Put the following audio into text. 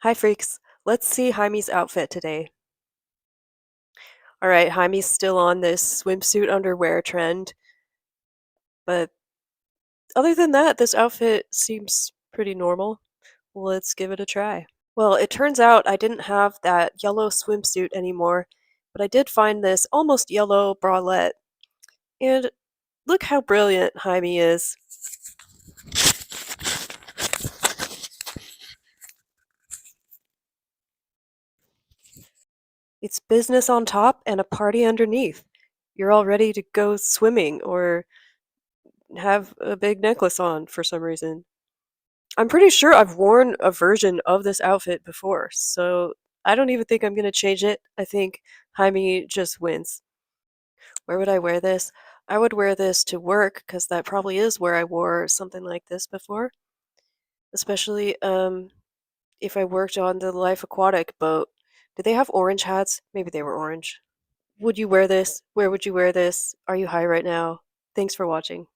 Hi, freaks. Let's see Jaime's outfit today. All right, Jaime's still on this swimsuit underwear trend, but other than that, this outfit seems pretty normal. Let's give it a try. Well, it turns out I didn't have that yellow swimsuit anymore, but I did find this almost yellow bralette. And look how brilliant Jaime is. It's business on top and a party underneath. You're all ready to go swimming or have a big necklace on for some reason. I'm pretty sure I've worn a version of this outfit before, so I don't even think I'm gonna change it. I think Jaime just wins. Where would I wear this? I would wear this to work, because that probably is where I wore something like this before. Especially if I worked on the Life Aquatic boat. Did they have orange hats? Maybe they were orange. Would you wear this? Where would you wear this? Are you high right now? Thanks for watching.